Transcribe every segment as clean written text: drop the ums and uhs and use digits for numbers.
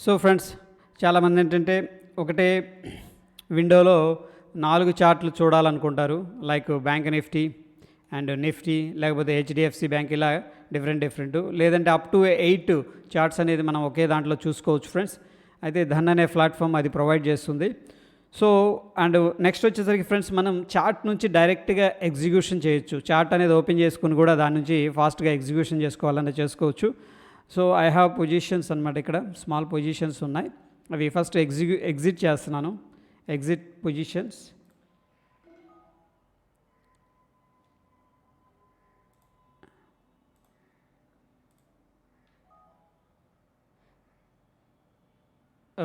So friends, చాలామంది ఏంటంటే ఒకటే విండోలో 4 చార్ట్లు చూడాలనుకుంటారు. Like bank Nifty and Nifty, లేకపోతే హెచ్డిఎఫ్సి బ్యాంక్, ఇలా డిఫరెంట్ లేదంటే అప్ టు 8 చార్ట్స్ అనేది మనం ఒకే దాంట్లో చూసుకోవచ్చు ఫ్రెండ్స్. అయితే ధన్ అనే ప్లాట్ఫామ్ అది ప్రొవైడ్ చేస్తుంది. సో అండ్ నెక్స్ట్ వచ్చేసరికి ఫ్రెండ్స్, మనం చార్ట్ నుంచి డైరెక్ట్గా ఎగ్జిక్యూషన్ చేయొచ్చు. చార్ట్ అనేది ఓపెన్ చేసుకుని కూడా దాని నుంచి ఫాస్ట్గా ఎగ్జిక్యూషన్ చేసుకోవాలన్నా చేసుకోవచ్చు. సో ఐ హ్యావ్ పొజిషన్స్ అనమాట. ఇక్కడ స్మాల్ పొజిషన్స్ ఉన్నాయి. అవి ఫస్ట్ ఎగ్జిట్ చేస్తున్నాను. Exit positions.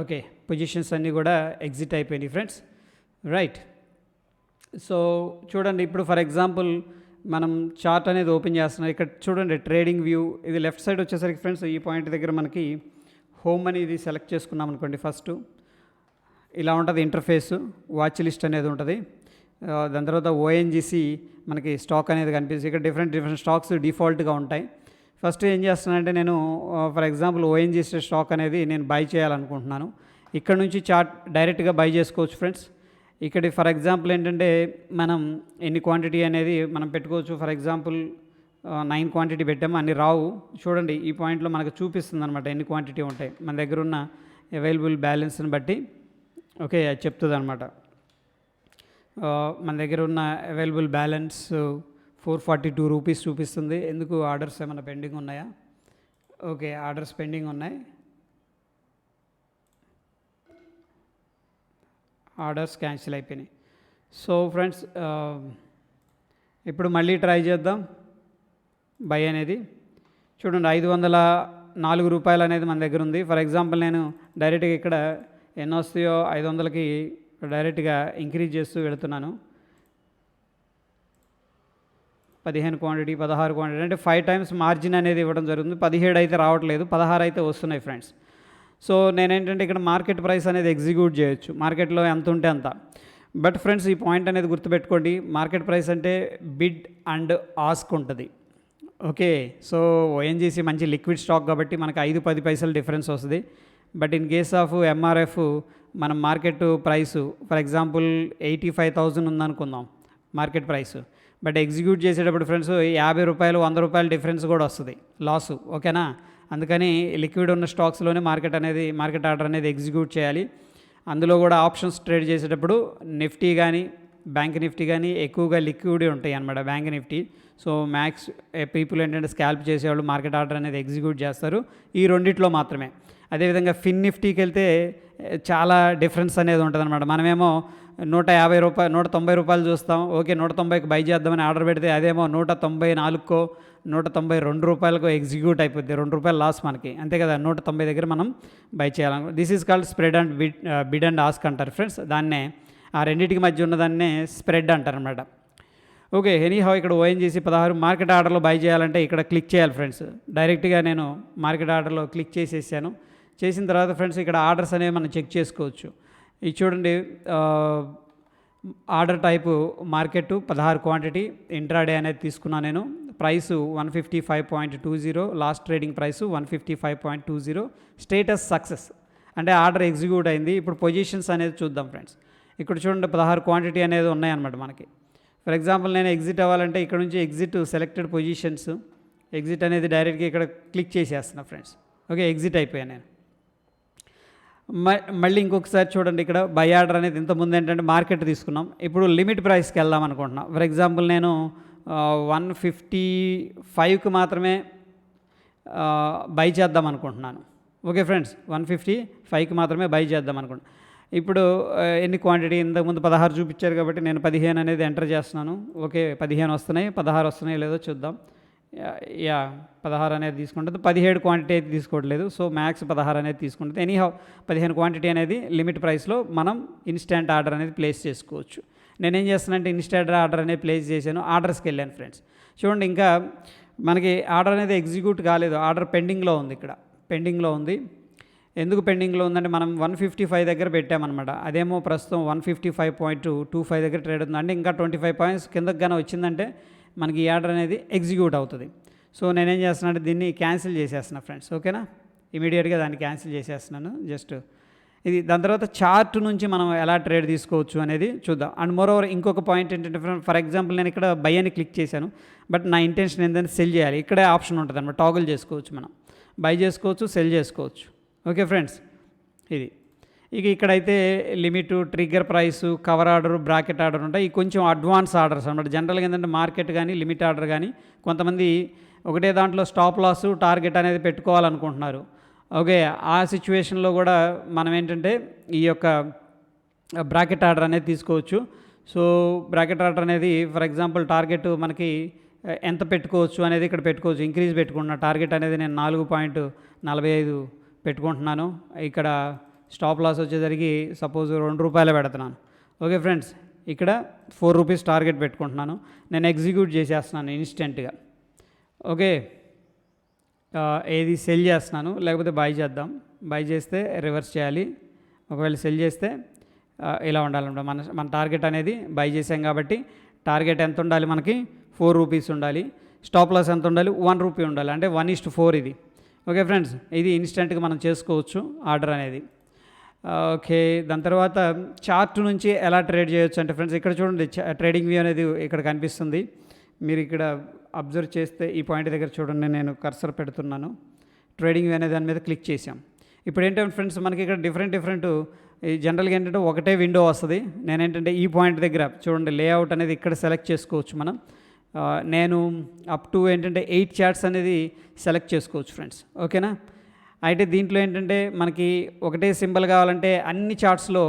ఓకే, పొజిషన్స్ అన్నీ కూడా ఎగ్జిట్ అయిపోయినాయి ఫ్రెండ్స్. రైట్. సో చూడండి, ఇప్పుడు ఫర్ ఎగ్జాంపుల్ మనం చార్ట్ అనేది ఓపెన్ చేస్తున్నాం. ఇక్కడ చూడండి ట్రేడింగ్ వ్యూ. ఇది లెఫ్ట్ సైడ్ వచ్చేసరికి ఫ్రెండ్స్, ఈ పాయింట్ దగ్గర మనకి హోమ్ అనేది సెలెక్ట్ చేసుకున్నాం అనుకోండి. ఫస్ట్ ఇలా ఉంటుంది ఇంటర్ఫేస్. వాచ్ లిస్ట్ అనేది ఉంటుంది. దాని తర్వాత ఓఎన్జీసీ మనకి స్టాక్ అనేది కనిపిస్తుంది. ఇక్కడ డిఫరెంట్ స్టాక్స్ డిఫాల్ట్గా ఉంటాయి. ఫస్ట్ ఏం చేస్తున్నానంటే, నేను ఫర్ ఎగ్జాంపుల్ ఓఎన్జీసీ స్టాక్ అనేది నేను బై చేయాలనుకుంటున్నాను. ఇక్కడ నుంచి చార్ట్ డైరెక్ట్గా బై చేసుకోవచ్చు ఫ్రెండ్స్. ఇక్కడ ఫర్ ఎగ్జాంపుల్ ఏంటంటే, మనం ఎన్ని క్వాంటిటీ అనేది మనం పెట్టుకోవచ్చు. ఫర్ ఎగ్జాంపుల్ 9 క్వాంటిటీ పెట్టాము, అన్ని రావు. చూడండి ఈ పాయింట్లో మనకు చూపిస్తుంది అనమాట ఎన్ని క్వాంటిటీ ఉంటాయి మన దగ్గర ఉన్న అవైలబుల్ బ్యాలెన్స్ని బట్టి. ఓకే, అది చెప్తుంది అనమాట. మన దగ్గర ఉన్న అవైలబుల్ బ్యాలెన్స్ 442 రూపీస్ చూపిస్తుంది. ఎందుకు? ఆర్డర్స్ ఏమైనా పెండింగ్ ఉన్నాయా? ఓకే, ఆర్డర్స్ పెండింగ్ ఉన్నాయి. ఆర్డర్స్ క్యాన్సిల్ అయిపోయినాయి. సో ఫ్రెండ్స్, ఇప్పుడు మళ్ళీ ట్రై చేద్దాం బై అనేది. చూడండి 504 రూపాయలు అనేది మన దగ్గర ఉంది. ఫర్ ఎగ్జాంపుల్ నేను డైరెక్ట్గా ఇక్కడ ఎన్ని వస్తాయో 500కి డైరెక్ట్గా ఇంక్రీజ్ చేస్తూ వెళుతున్నాను. 15 క్వాంటిటీ, 16 క్వాంటిటీ, అంటే 5 టైమ్స్ మార్జిన్ అనేది ఇవ్వడం జరుగుతుంది. 17 అయితే రావట్లేదు, 16 అయితే వస్తున్నాయి ఫ్రెండ్స్. సో నేనేంటంటే ఇక్కడ మార్కెట్ ప్రైస్ అనేది ఎగ్జిక్యూట్ చేయొచ్చు, మార్కెట్లో ఎంత ఉంటే అంత. బట్ ఫ్రెండ్స్, ఈ పాయింట్ అనేది గుర్తుపెట్టుకోండి, మార్కెట్ ప్రైస్ అంటే బిడ్ అండ్ ఆస్క్ ఉంటుంది. ఓకే, సో ఓఎన్జీసీ మంచి లిక్విడ్ స్టాక్ కాబట్టి మనకు 5-10 పైసలు డిఫరెన్స్ వస్తుంది. But in case of MRF మనం మార్కెట్ ప్రైస్ ఫర్ ఎగ్జాంపుల్ 85,000 ఉందనుకుందాం మార్కెట్ ప్రైస్. బట్ ఎగ్జిక్యూట్ చేసేటప్పుడు ఫ్రెండ్స్ 50 రూపాయలు, 100 రూపాయలు డిఫరెన్స్ కూడా వస్తుంది, లాసు. ఓకేనా? అందుకని లిక్విడ్ ఉన్న స్టాక్స్లోనే మార్కెట్ ఆర్డర్ అనేది ఎగ్జిక్యూట్ చేయాలి. అందులో కూడా ఆప్షన్స్ ట్రేడ్ చేసేటప్పుడు నిఫ్టీ కానీ బ్యాంక్ నిఫ్టీ కానీ ఎక్కువగా లిక్విడ్ ఉంటాయి అన్నమాట, bank Nifty. So max people ఏంటంటే స్కాల్ప్ చేసేవాళ్ళు మార్కెట్ ఆర్డర్ అనేది ఎగ్జిక్యూట్ చేస్తారు ఈ రెండిట్లో మాత్రమే. అదేవిధంగా ఫిన్ నిఫ్టీకి వెళ్తే చాలా డిఫరెన్స్ అనేది ఉంటుంది అనమాట. మనమేమో 150 రూపాయలు, 190 రూపాయలు చూస్తాం. ఓకే, 190కి బై చేద్దామని ఆర్డర్ పెడితే అదేమో 194కో 192 రూపాయలకో ఎగ్జిక్యూట్ అయిపోద్ది. 2 రూపాయలు లాస్ మనకి, అంతే కదా. 190 దగ్గర మనం బై చేయాలి. This is called spread and bid and ask అంటారు ఫ్రెండ్స్. దాన్నే ఆ రెండింటికి మధ్య ఉన్నదాన్నే స్ప్రెడ్ అంటారు అనమాట. ఓకే, ఎనీహౌ ఇక్కడ ఓఎన్జీసీ 16 మార్కెట్ ఆర్డర్లో బై చేయాలంటే ఇక్కడ క్లిక్ చేయాలి ఫ్రెండ్స్. డైరెక్ట్గా నేను మార్కెట్ ఆర్డర్లో క్లిక్ చేసేసాను. చేసిన తర్వాత ఫ్రెండ్స్, ఇక్కడ ఆర్డర్స్ అనేవి మనం చెక్ చేసుకోవచ్చు. ఇది చూడండి, order type market 16 quantity, intraday అనేది తీసుకున్నాను నేను. Price 155.20, last trading price 155.20. Status success అంటే ఆర్డర్ ఎగ్జిక్యూట్ అయింది. ఇప్పుడు పొజిషన్స్ అనేది చూద్దాం ఫ్రెండ్స్. ఇక్కడ చూడండి 16 క్వాంటిటీ అనేది ఉన్నాయన్నమాట మనకి. ఫర్ ఎగ్జాంపుల్ నేను ఎగ్జిట్ అవ్వాలంటే ఇక్కడ నుంచి ఎగ్జిట్ సెలెక్టెడ్ పొజిషన్స్, ఎగ్జిట్ అనేది డైరెక్ట్గా ఇక్కడ క్లిక్ చేసేస్తున్నా ఫ్రెండ్స్. ఓకే, ఎగ్జిట్ అయిపోయాను నేను. మళ్ళీ ఇంకొకసారి చూడండి, ఇక్కడ బై ఆర్డర్ అనేది ఇంతకుముందు ఏంటంటే మార్కెట్ తీసుకున్నాం. ఇప్పుడు లిమిట్ ప్రైస్కి వెళ్దాం అనుకుంటున్నాం. ఫర్ ఎగ్జాంపుల్ నేను 155కి మాత్రమే బై చేద్దాం అనుకుంటున్నాను. ఓకే ఫ్రెండ్స్, 155కి మాత్రమే బై చేద్దాం అనుకుంటున్నాను. ఇప్పుడు ఎన్ని క్వాంటిటీ, ఇంతకుముందు 16 చూపించారు కాబట్టి నేను 15 అనేది ఎంటర్ చేస్తున్నాను. ఓకే, 15 వస్తున్నాయి, 16 వస్తున్నాయి లేదో చూద్దాం. 16 అనేది తీసుకుంటుంది. 17 క్వాంటిటీ అయితే తీసుకోవట్లేదు. సో మ్యాక్స్ 16 అనేది తీసుకుంటుంది. ఎనీహౌ 15 క్వాంటిటీ అనేది లిమిట్ ప్రైస్లో మనం ఇన్స్టెంట్ ఆర్డర్ అనేది ప్లేస్ చేసుకోవచ్చు. నేనేం చేస్తానంటే ఇన్స్టెంట్ ఆర్డర్ అనేది ప్లేస్ చేశాను. ఆర్డర్స్కి వెళ్ళాను ఫ్రెండ్స్. చూడండి, ఇంకా మనకి ఆర్డర్ అనేది ఎగ్జిక్యూట్ కాలేదు, ఆర్డర్ పెండింగ్లో ఉంది. ఇక్కడ పెండింగ్లో ఉంది. ఎందుకు పెండింగ్లో ఉందంటే మనం 155 దగ్గర పెట్టామన్నమాట. అదేమో ప్రస్తుతం 155.25 దగ్గర ట్రేడ్ అవుతుంది. అంటే ఇంకా 25 పాయింట్స్ కిందకి కానీ వచ్చిందంటే మనకి ఈ ఆర్డర్ అనేది ఎగ్జిక్యూట్ అవుతుంది. సో నేనేం చేస్తున్నా అంటే దీన్ని క్యాన్సిల్ చేసేస్తున్నా ఫ్రెండ్స్. ఓకేనా, ఇమీడియట్గా దాన్ని క్యాన్సిల్ చేసేస్తున్నాను. జస్ట్ ఇది దాని తర్వాత చార్ట్ నుంచి మనం ఎలా ట్రేడ్ తీసుకోవచ్చు అనేది చూద్దాం. అండ్ మోరోవర్ ఇంకొక పాయింట్ ఏంటంటే ఫర్ ఎగ్జాంపుల్ నేను ఇక్కడ బై అని క్లిక్ చేశాను, బట్ నా ఇంటెన్షన్ ఏంటంటే సెల్ చేయాలి. ఇక్కడే ఆప్షన్ ఉంటుంది అనమాట, టాగుల్ చేసుకోవచ్చు, మనం బై చేసుకోవచ్చు, సెల్ చేసుకోవచ్చు. ఓకే ఫ్రెండ్స్, ఇది ఇక ఇక్కడైతే limit, trigger price, cover order, bracket order ఉంటాయి. ఈ కొంచెం అడ్వాన్స్ ఆర్డర్స్ అనమాట. జనరల్గా ఏంటంటే మార్కెట్ కానీ లిమిట్ ఆర్డర్ కానీ కొంతమంది ఒకటే దాంట్లో స్టాప్ లాస్, టార్గెట్ అనేది పెట్టుకోవాలనుకుంటున్నారు. ఓకే, ఆ సిచ్యువేషన్లో కూడా మనం ఏంటంటే ఈ యొక్క బ్రాకెట్ ఆర్డర్ అనేది తీసుకోవచ్చు. సో బ్రాకెట్ ఆర్డర్ అనేది ఫర్ ఎగ్జాంపుల్ టార్గెట్ మనకి ఎంత పెట్టుకోవచ్చు అనేది ఇక్కడ పెట్టుకోవచ్చు. ఇంక్రీజ్ పెట్టుకుంటున్నా, టార్గెట్ అనేది నేను 4.45 పెట్టుకుంటున్నాను. ఇక్కడ స్టాప్ లాస్ వచ్చేసరికి సపోజ్ ₹2 పెడుతున్నాను. ఓకే ఫ్రెండ్స్, ఇక్కడ ₹4 టార్గెట్ పెట్టుకుంటున్నాను. నేను ఎగ్జిక్యూట్ చేసేస్తున్నాను ఇన్స్టెంట్గా. ఓకే, ఏది సెల్ చేస్తున్నాను, లేకపోతే బై చేద్దాం. బై చేస్తే రివర్స్ చేయాలి. ఒకవేళ సెల్ చేస్తే ఇలా ఉండాలన్నమాట. మన టార్గెట్ అనేది బై చేసాం కాబట్టి టార్గెట్ ఎంత ఉండాలి, మనకి ₹4 ఉండాలి. స్టాప్ లాస్ ఎంత ఉండాలి, ₹1 ఉండాలి. అంటే 1:4 ఇది. ఓకే ఫ్రెండ్స్, ఇది ఇన్స్టెంట్గా మనం చేసుకోవచ్చు ఆర్డర్ అనేది. ఓకే, దాని తర్వాత చార్ట్ నుంచి ఎలా ట్రేడ్ చేయొచ్చు అంటే ఫ్రెండ్స్ ఇక్కడ చూడండి, ట్రేడింగ్ వ్యూ అనేది ఇక్కడ కనిపిస్తుంది. మీరు ఇక్కడ అబ్జర్వ్ చేస్తే ఈ పాయింట్ దగ్గర చూడండి, నేను కర్సర్ పెడుతున్నాను. ట్రేడింగ్ వ్యూ అనే దాని మీద క్లిక్ చేసాం. ఇప్పుడు ఏంటంటే ఫ్రెండ్స్ మనకి ఇక్కడ డిఫరెంట్ జనరల్గా ఏంటంటే ఒకటే విండో వస్తుంది. నేనేంటంటే ఈ పాయింట్ దగ్గర చూడండి, లేఅవుట్ అనేది ఇక్కడ సెలెక్ట్ చేసుకోవచ్చు మనం. నేను అప్ టు ఏంటంటే 8 చార్ట్స్ అనేది సెలెక్ట్ చేసుకోవచ్చు ఫ్రెండ్స్. ఓకేనా, అయితే దీంట్లో ఏంటంటే మనకి ఒకటే సింబల్ కావాలంటే అన్ని చార్ట్స్లో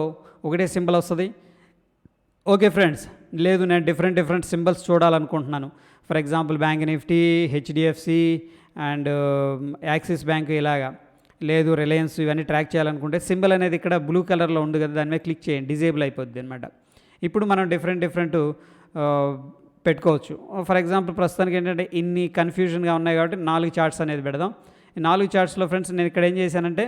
ఒకటే సింబల్ వస్తుంది. ఓకే ఫ్రెండ్స్, లేదు నేను డిఫరెంట్ సింబల్స్ చూడాలనుకుంటున్నాను. For example bank Nifty, HDFC and axis bank, ఇలాగా లేదు రిలయన్స్, ఇవన్నీ ట్రాక్ చేయాలనుకుంటే సింబల్ అనేది ఇక్కడ బ్లూ కలర్లో ఉంది కదా, దాని మీద క్లిక్ చేయండి, డిజేబుల్ అయిపోద్ది అనమాట. ఇప్పుడు మనం డిఫరెంట్ పెట్టుకోవచ్చు. ఫర్ ఎగ్జాంపుల్ ప్రస్తుతానికి ఏంటంటే ఇన్ని కన్ఫ్యూజన్గా ఉన్నాయి కాబట్టి 4 చార్ట్స్ అనేది పెడదాం. ఈ 4 చార్ట్స్లో ఫ్రెండ్స్ నేను ఇక్కడ ఏం చేశానంటే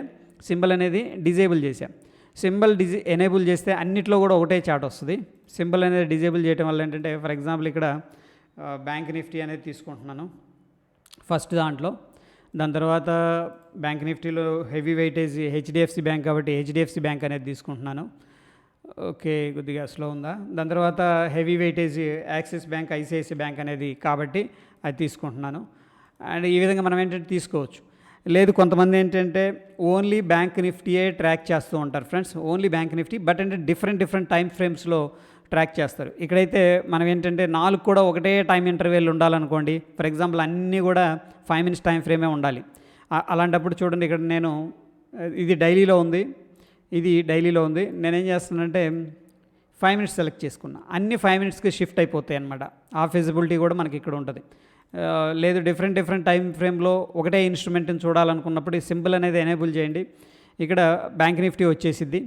సింబల్ అనేది డిజేబుల్ చేశాను. సింబల్ ఎనేబుల్ చేస్తే అన్నిట్లో కూడా ఒకటే చార్ట్ వస్తుంది. సింబల్ అనేది డిజేబుల్ చేయడం వల్ల ఏంటంటే ఫర్ ఎగ్జాంపుల్ ఇక్కడ బ్యాంక్ నిఫ్టీ అనేది తీసుకుంటున్నాను ఫస్ట్ దాంట్లో. దాని తర్వాత బ్యాంక్ నిఫ్టీలో హెవీ వెయిటేజ్ హెచ్డిఎఫ్సి బ్యాంక్ కాబట్టి హెచ్డిఎఫ్సి బ్యాంక్ అనేది తీసుకుంటున్నాను. ఓకే, కొద్దిగా స్లో ఉందా. దాని తర్వాత heavy weightage axis bank, ICICI bank అనేది కాబట్టి అది తీసుకుంటున్నాను. అండ్ ఈ విధంగా మనం ఏంటంటే తీసుకోవచ్చు. లేదు కొంతమంది ఏంటంటే ఓన్లీ బ్యాంక్ నిఫ్టీయే ట్రాక్ చేస్తూ ఉంటారు friends, only bank Nifty, but అంటే డిఫరెంట్ టైం ఫ్రేమ్స్లో ట్రాక్ చేస్తారు. ఇక్కడైతే మనం ఏంటంటే 4 కూడా ఒకటే టైం ఇంటర్వెల్ ఉండాలనుకోండి. ఫర్ ఎగ్జాంపుల్ అన్నీ కూడా 5 minutes టైం ఫ్రేమే ఉండాలి. అలాంటప్పుడు చూడండి, ఇక్కడ నేను ఇది డైలీలో ఉంది, ఇది డైలీలో ఉంది. నేనేం చేస్తున్నానంటే 5 minutes సెలెక్ట్ చేసుకున్నా. అన్ని 5 minutesకి షిఫ్ట్ అయిపోతాయి అనమాట. ఆ ఫిజిబిలిటీ కూడా మనకి ఇక్కడ ఉంటుంది. లేదు డిఫరెంట్ టైం ఫ్రేమ్లో ఒకటే ఇన్స్ట్రుమెంట్ని చూడాలనుకున్నప్పుడు ఈ సింబల్ అనేది ఎనేబుల్ చేయండి. ఇక్కడ బ్యాంక్ నిఫ్టీ వచ్చేసిద్ది.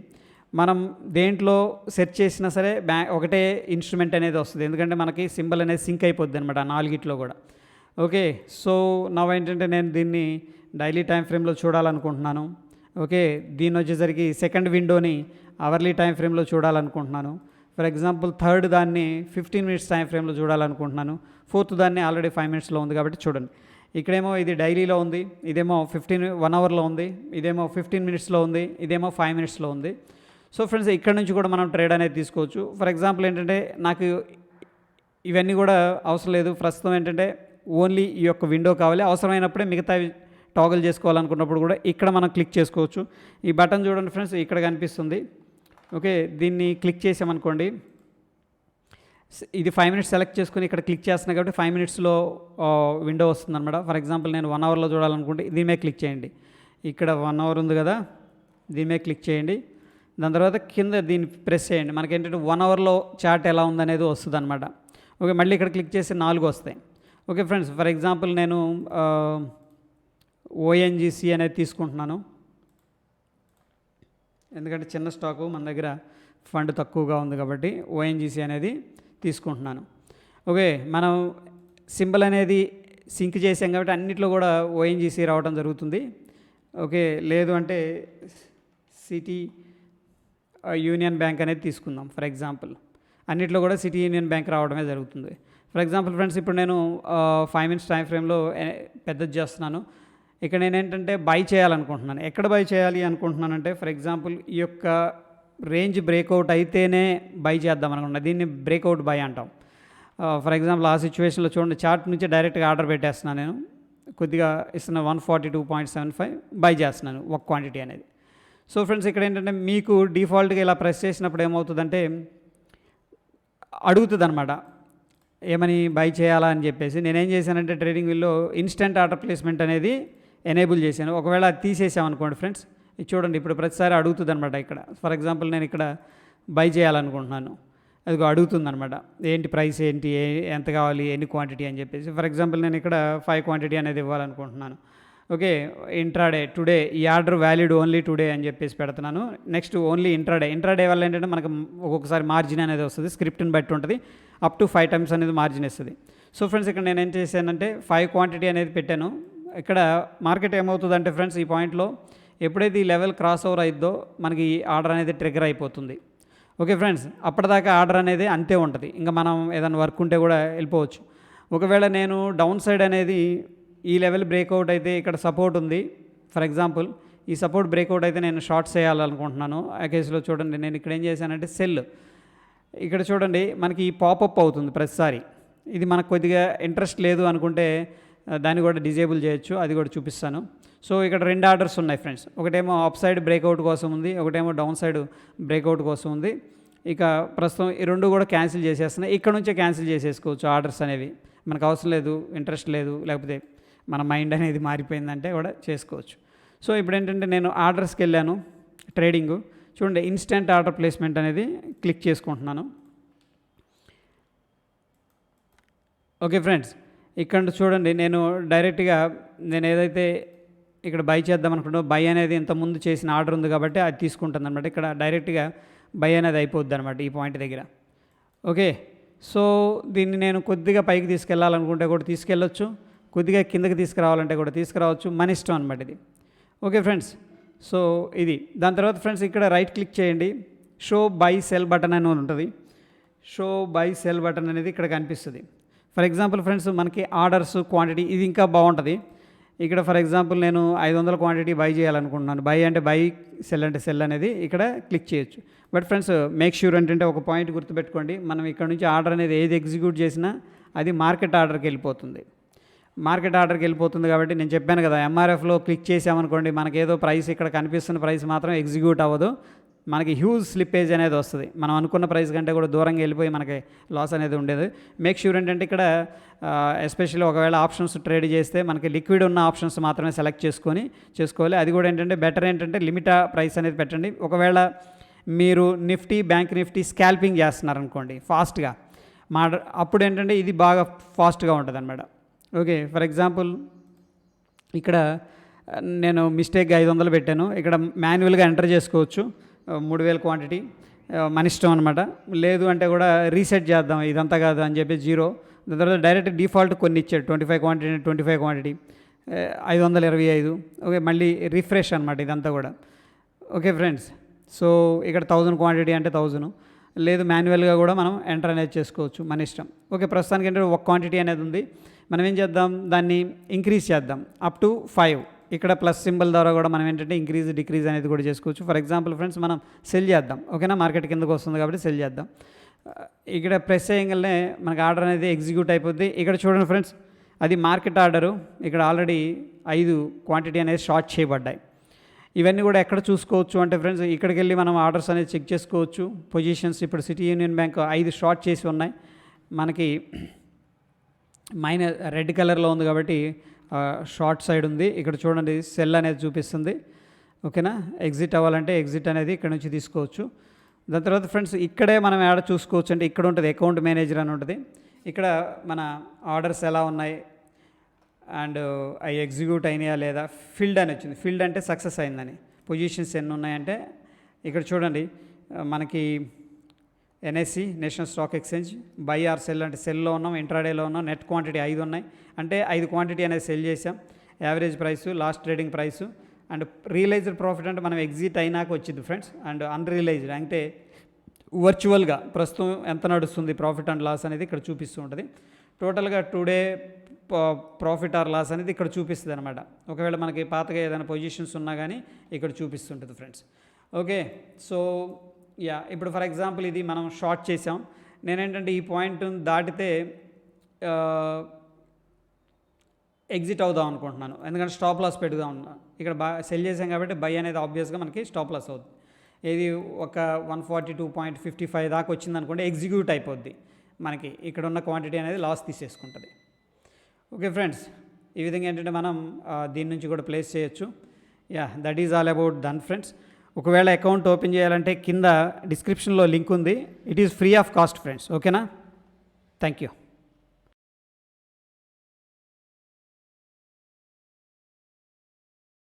మనం దేంట్లో సెర్చ్ చేసినా సరే ఒకటే ఇన్స్ట్రుమెంట్ అనేది వస్తుంది, ఎందుకంటే మనకి సింబల్ అనేది సింక్ అయిపోద్ది అనమాట 4 కూడా. ఓకే, సో నా ఏంటంటే నేను దీన్ని డైలీ టైం ఫ్రేమ్లో చూడాలనుకుంటున్నాను. ఓకే, దీన్ని వచ్చేసరికి సెకండ్ విండోని అవర్లీ టైం ఫ్రేమ్లో చూడాలనుకుంటున్నాను. ఫర్ ఎగ్జాంపుల్ థర్డ్ దాన్ని 15 minutes టైం ఫ్రేమ్లో చూడాలనుకుంటున్నాను. ఫోర్త్ దాన్ని ఆల్రెడీ 5 minutesలో ఉంది కాబట్టి చూడండి, ఇక్కడేమో ఇది డైలీలో ఉంది, ఇదేమో 1 hourలో ఉంది, ఇదేమో 15 minutesలో ఉంది, ఇదేమో 5 minutesలో ఉంది. సో ఫ్రెండ్స్ ఇక్కడ నుంచి కూడా మనం ట్రేడ్ అనేది తీసుకోవచ్చు. ఫర్ ఎగ్జాంపుల్ ఏంటంటే నాకు ఇవన్నీ కూడా అవసరం లేదు, ప్రస్తుతం ఏంటంటే ఓన్లీ ఈ యొక్క విండో కావాలి. అవసరమైనప్పుడే మిగతా టాగల్ చేసుకోవాలనుకున్నప్పుడు కూడా ఇక్కడ మనం క్లిక్ చేసుకోవచ్చు. ఈ బటన్ చూడండి ఫ్రెండ్స్, ఇక్కడ కనిపిస్తుంది. ఓకే, దీన్ని క్లిక్ చేసామనుకోండి, ఇది 5 minutes సెలెక్ట్ చేసుకుని ఇక్కడ క్లిక్ చేస్తున్నాను కాబట్టి 5 minutesలో విండో వస్తుంది అనమాట. ఫర్ ఎగ్జాంపుల్ నేను 1 hourలో చూడాలనుకుంటే దీని మీద క్లిక్ చేయండి. ఇక్కడ 1 hour ఉంది కదా, దీని మీద క్లిక్ చేయండి. దాని తర్వాత కింద దీన్ని ప్రెస్ చేయండి. మనకి ఏంటంటే 1 hourలో చార్ట్ ఎలా ఉందనేది వస్తుంది అనమాట. ఓకే, మళ్ళీ ఇక్కడ క్లిక్ చేసి 4 వస్తాయి. ఓకే ఫ్రెండ్స్, ఫర్ ఎగ్జాంపుల్ నేను ఓఎన్జీసీ అనేది తీసుకుంటున్నాను, ఎందుకంటే చిన్న స్టాకు మన దగ్గర ఫండ్ తక్కువగా ఉంది కాబట్టి ఓఎన్జీసీ అనేది తీసుకుంటున్నాను. ఓకే, మనం సింబల్ అనేది సింక్ చేసాం కాబట్టి అన్నిట్లో కూడా ఓఎన్జీసీ రావడం జరుగుతుంది. ఓకే, లేదు అంటే సిటీ యూనియన్ బ్యాంక్ అనేది తీసుకుందాం. ఫర్ ఎగ్జాంపుల్ అన్నిట్లో కూడా సిటీ యూనియన్ బ్యాంక్ రావడమే జరుగుతుంది. ఫర్ ఎగ్జాంపుల్ ఫ్రెండ్స్, ఇప్పుడు నేను 5 minutes టైం ఫ్రేమ్లో పెద్దది చేస్తున్నాను. ఇక్కడ నేనేంటంటే బై చేయాలనుకుంటున్నాను. ఎక్కడ బై చేయాలి అనుకుంటున్నానంటే ఫర్ ఎగ్జాంపుల్ ఈ యొక్క రేంజ్ బ్రేక్అవుట్ అయితేనే బై చేద్దాం అనుకుంటున్నాను. దీన్ని బ్రేక్అవుట్ బై అంటాం. ఫర్ ఎగ్జాంపుల్ ఆ సిచ్యువేషన్లో చూడండి, చార్ట్ నుంచి డైరెక్ట్గా ఆర్డర్ పెట్టేస్తున్నాను. నేను కొద్దిగా ఇస్తున్న 142.75 బై చేస్తున్నాను ఒక క్వాంటిటీ అనేది. సో ఫ్రెండ్స్, ఇక్కడ ఏంటంటే మీకు డిఫాల్ట్గా ఇలా ప్రెస్ చేసినప్పుడు ఏమవుతుందంటే అడుగుతుంది అనమాట, ఏమని బై చేయాలా అని చెప్పేసి. నేనేం చేశానంటే ట్రేడింగ్ వీల్లో ఇన్స్టెంట్ ఆర్డర్ ప్లేస్మెంట్ అనేది ఎనేబుల్ చేశాను. ఒకవేళ అది తీసేసామనుకోండి ఫ్రెండ్స్, ఇది చూడండి ఇప్పుడు ప్రతిసారి అడుగుతుంది అనమాట. ఇక్కడ ఫర్ ఎగ్జాంపుల్ నేను ఇక్కడ బై చేయాలనుకుంటున్నాను, అది అడుగుతుందనమాట, ఏంటి ప్రైస్ ఏంటి, ఎంత కావాలి, ఎన్ని క్వాంటిటీ అని చెప్పేసి. ఫర్ ఎగ్జాంపుల్ నేను ఇక్కడ 5 క్వాంటిటీ అనేది ఇవ్వాలనుకుంటున్నాను. ఓకే, ఇంట్రాడే టుడే, ఈ ఆర్డర్ వ్యాలిడ్ ఓన్లీ టుడే అని చెప్పేసి పెడుతున్నాను. నెక్స్ట్ ఓన్లీ ఇంట్రాడే వల్ల ఏంటంటే మనకు ఒక్కొక్కసారి మార్జిన్ అనేది వస్తుంది, స్క్రిప్ట్ని బట్టి ఉంటుంది, అప్ టు 5 టైమ్స్ అనేది మార్జిన్ ఇస్తుంది. సో ఫ్రెండ్స్, ఇక్కడ నేను ఏం చేశానంటే 5 క్వాంటిటీ అనేది పెట్టాను. ఇక్కడ మార్కెట్ ఏమవుతుందంటే ఫ్రెండ్స్, ఈ పాయింట్లో ఎప్పుడైతే ఈ లెవెల్ క్రాస్ ఓవర్ అయిద్దో మనకి ఈ ఆర్డర్ అనేది ట్రిగ్గర్ అయిపోతుంది. ఓకే ఫ్రెండ్స్, అప్పటిదాకా ఆర్డర్ అనేది అంతే ఉంటుంది, ఇంకా మనం ఏదైనా వర్క్ ఉంటే కూడా వెళ్ళిపోవచ్చు. ఒకవేళ నేను డౌన్ సైడ్ అనేది ఈ లెవెల్ బ్రేక్అవుట్ అయితే ఇక్కడ సపోర్ట్ ఉంది, ఫర్ ఎగ్జాంపుల్ ఈ సపోర్ట్ బ్రేక్అవుట్ అయితే నేను షార్ట్స్ చేయాలనుకుంటున్నాను. ఆ కేసులో చూడండి నేను ఇక్కడ ఏం చేశానంటే సెల్, ఇక్కడ చూడండి మనకి ఈ పాపప్ అవుతుంది ప్రతిసారి. ఇది మనకు కొద్దిగా ఇంట్రెస్ట్ లేదు అనుకుంటే దాన్ని కూడా డిజేబుల్ చేయొచ్చు, అది కూడా చూపిస్తాను. సో ఇక్కడ 2 ఆర్డర్స్ ఉన్నాయి ఫ్రెండ్స్, ఒకటేమో అప్ సైడ్ బ్రేక్అవుట్ కోసం ఉంది, ఒకటేమో డౌన్ సైడ్ బ్రేక్అవుట్ కోసం ఉంది. ఇక ప్రస్తుతం ఈ 2 కూడా క్యాన్సిల్ చేసేస్తున్నాయి. ఇక్కడ నుంచే క్యాన్సిల్ చేసేసుకోవచ్చు ఆర్డర్స్ అనేవి, మనకు అవసరం లేదు, ఇంట్రెస్ట్ లేదు, లేకపోతే మన మైండ్ అనేది మారిపోయిందంటే కూడా చేసుకోవచ్చు. సో ఇప్పుడు ఏంటంటే నేను ఆర్డర్స్కి వెళ్ళాను, ట్రేడింగ్ చూడండి, ఇన్స్టెంట్ ఆర్డర్ ప్లేస్మెంట్ అనేది క్లిక్ చేసుకుంటున్నాను. ఓకే ఫ్రెండ్స్, ఇక్కడ చూడండి నేను డైరెక్ట్గా నేను ఏదైతే ఇక్కడ బై చేద్దాం అనుకుంటున్నా, బై అనేది ఇంతకుముందు చేసిన ఆర్డర్ ఉంది కాబట్టి అది తీసుకుంటుంది అనమాట. ఇక్కడ డైరెక్ట్గా బై అనేది అయిపోద్ది అనమాట ఈ పాయింట్ దగ్గర. ఓకే, సో దీన్ని నేను కొద్దిగా పైకి తీసుకెళ్ళాలనుకుంటే కూడా తీసుకెళ్ళొచ్చు, కొద్దిగా కిందకి తీసుకురావాలంటే కూడా తీసుకురావచ్చు, మన ఇష్టం అనమాట ఇది. ఓకే ఫ్రెండ్స్, సో ఇది. దాని తర్వాత ఫ్రెండ్స్ ఇక్కడ రైట్ క్లిక్ చేయండి, షో బై సెల్ బటన్ అని ఉంటుంది. షో బై సెల్ బటన్ అనేది ఇక్కడ కనిపిస్తుంది. ఫర్ ఎగ్జాంపుల్ ఫ్రెండ్స్, మనకి ఆర్డర్స్ క్వాంటిటీ ఇది ఇంకా బాగుంటుంది. ఇక్కడ ఫర్ ఎగ్జాంపుల్ నేను 500 క్వాంటిటీ బై చేయాలనుకుంటున్నాను, బై అంటే బై, సెల్ అంటే సెల్ అనేది ఇక్కడ క్లిక్ చేయొచ్చు. బట్ ఫ్రెండ్స్ మేక్ ష్యూర్ ఏంటంటే ఒక పాయింట్ గుర్తుపెట్టుకోండి, మనం ఇక్కడ నుంచి ఆర్డర్ అనేది ఏది ఎగ్జిక్యూట్ చేసినా అది మార్కెట్ ఆర్డర్కి వెళ్ళిపోతుంది. మార్కెట్ ఆర్డర్కి వెళ్ళిపోతుంది కాబట్టి నేను చెప్పాను కదా, ఎంఆర్ఎఫ్లో క్లిక్ చేసామనుకోండి మనకేదో ప్రైస్ ఇక్కడ కనిపిస్తున్న ప్రైస్ మాత్రం ఎగ్జిక్యూట్ అవ్వదు, మనకి హ్యూజ్ స్లిప్పేజ్ అనేది వస్తుంది, మనం అనుకున్న ప్రైస్ కంటే కూడా దూరంగా వెళ్ళిపోయి మనకి లాస్ అనేది ఉండేది. మేక్ ష్యూర్ ఏంటంటే ఇక్కడ ఎస్పెషల్లీ ఒకవేళ ఆప్షన్స్ ట్రేడ్ చేస్తే మనకి లిక్విడ్ ఉన్న ఆప్షన్స్ మాత్రమే సెలెక్ట్ చేసుకోవాలి. అది కూడా ఏంటంటే బెటర్ ఏంటంటే లిమిట్ ప్రైస్ అనేది పెట్టండి. ఒకవేళ మీరు నిఫ్టీ, బ్యాంక్ నిఫ్టీ స్కాల్పింగ్ చేస్తున్నారనుకోండి ఫాస్ట్గా, అప్పుడు ఏంటంటే ఇది బాగా ఫాస్ట్గా ఉంటుంది అనమాట. ఓకే, ఫర్ ఎగ్జాంపుల్ ఇక్కడ నేను మిస్టేక్గా 500 పెట్టాను, ఇక్కడ మాన్యువల్గా ఎంటర్ చేసుకోవచ్చు 3000 క్వాంటిటీ, మన ఇష్టం అనమాట. లేదు అంటే కూడా రీసెట్ చేద్దాం, ఇదంతా కాదు అని చెప్పి 0, దాని తర్వాత డైరెక్ట్ డిఫాల్ట్ కొన్ని ఇచ్చాడు, 25 క్వాంటిటీ 525. ఓకే, మళ్ళీ రిఫ్రెష్ అనమాట ఇదంతా కూడా. ఓకే ఫ్రెండ్స్, సో ఇక్కడ 1000 క్వాంటిటీ అంటే 1000, లేదు మాన్యువల్గా కూడా మనం ఎంటర్ అనేది చేసుకోవచ్చు, మన ఇష్టం. ఓకే, ప్రస్తుతానికి ఏంటంటే ఒక క్వాంటిటీ అనేది ఉంది, మనం ఏం చేద్దాం, దాన్ని ఇంక్రీజ్ చేద్దాం అప్ టు 5. ఇక్కడ ప్లస్ సింబల్ ద్వారా కూడా మనం ఏంటంటే ఇంక్రీజ్ డిక్రీజ్ అనేది కూడా చేసుకోవచ్చు. ఫర్ ఎగ్జాంపుల్ ఫ్రెండ్స్ మనం సెల్ చేద్దాం, ఓకేనా, మార్కెట్ కిందకు వస్తుంది కాబట్టి సెల్ చేద్దాం. ఇక్కడ ప్రెస్ చేయగానే మనకి ఆర్డర్ అనేది ఎగ్జిక్యూట్ అయిపోద్ది. ఇక్కడ చూడండి ఫ్రెండ్స్, అది మార్కెట్ ఆర్డరు, ఇక్కడ ఆల్రెడీ 5 క్వాంటిటీ అనేది షార్ట్ చేయబడ్డాయి. ఇవన్నీ కూడా ఎక్కడ చూసుకోవచ్చు అంటే ఫ్రెండ్స్, ఇక్కడికి వెళ్ళి మనం ఆర్డర్స్ అనేది చెక్ చేసుకోవచ్చు. పొజిషన్స్ ఇప్పుడు సిటీ యూనియన్ బ్యాంక్ 5 షార్ట్ చేసి ఉన్నాయి, మనకి మైనస్ రెడ్ కలర్లో ఉంది కాబట్టి షార్ట్ సైడ్ ఉంది. ఇక్కడ చూడండి సెల్ అనేది చూపిస్తుంది, ఓకేనా. ఎగ్జిట్ అవ్వాలంటే ఎగ్జిట్ అనేది ఇక్కడ నుంచి తీసుకోవచ్చు. దాని తర్వాత ఫ్రెండ్స్ ఇక్కడే మనం యాడ్ చూసుకోవచ్చు, అంటే ఇక్కడ ఉంటుంది అకౌంట్ మేనేజర్ అని ఉంటుంది. ఇక్కడ మన ఆర్డర్స్ ఎలా ఉన్నాయి అండ్ అవి ఎగ్జిక్యూట్ అయినాయా లేదా, ఫిల్డ్ అని వచ్చింది, ఫిల్డ్ అంటే సక్సెస్ అయిందని. పొజిషన్స్ ఎన్ని ఉన్నాయంటే ఇక్కడ చూడండి, మనకి NSC national stock exchange buy or sell అంటే సెల్లో ఉన్నాం, ఇంట్రాడేలో ఉన్నాం, నెట్ క్వాంటిటీ 5 ఉన్నాయి, అంటే 5 క్వాంటిటీ అనేది సెల్ చేసాం. Average price, last trading price and realised profit అంటే మనం ఎగ్జిట్ అయినాక వచ్చింది ఫ్రెండ్స్. అండ్ అన్రియలైజ్డ్ అంటే వర్చువల్గా ప్రస్తుతం ఎంత నడుస్తుంది ప్రాఫిట్ అండ్ లాస్ అనేది ఇక్కడ చూపిస్తూ ఉంటుంది. టోటల్గా టుడే ప్రాఫిట్ ఆర్ లాస్ అనేది ఇక్కడ చూపిస్తుంది అనమాట. ఒకవేళ మనకి పాతగా ఏదైనా పొజిషన్స్ ఉన్నా కానీ ఇక్కడ చూపిస్తుంటుంది ఫ్రెండ్స్. ఓకే, సో యా, ఇప్పుడు ఫర్ ఎగ్జాంపుల్ ఇది మనం షార్ట్ చేసాం. నేనేంటంటే ఈ పాయింట్ దాటితే ఎగ్జిట్ అవుదాం అనుకుంటున్నాను, ఎందుకంటే స్టాప్ లాస్ పెట్టుదాం. ఇక్కడ సెల్ చేసాం కాబట్టి బై అనేది ఆబ్వియస్గా మనకి స్టాప్ లాస్ అవుతుంది. ఇది ఒక 142.55 దాకా వచ్చింది అనుకోండి, ఎగ్జిక్యూట్ అయిపోద్ది, మనకి ఇక్కడ ఉన్న క్వాంటిటీ అనేది లాస్ తీసేసుకుంటుంది. ఓకే ఫ్రెండ్స్, ఈ విధంగా ఏంటంటే మనం దీని నుంచి కూడా ప్లేస్ చేయొచ్చు. Yeah, that is all about done friends. ఒకవేళ అకౌంట్ ఓపెన్ చేయాలంటే కింద డిస్క్రిప్షన్లో లింక్ ఉంది. It is free of cost friends. ఓకేనా? Thank you.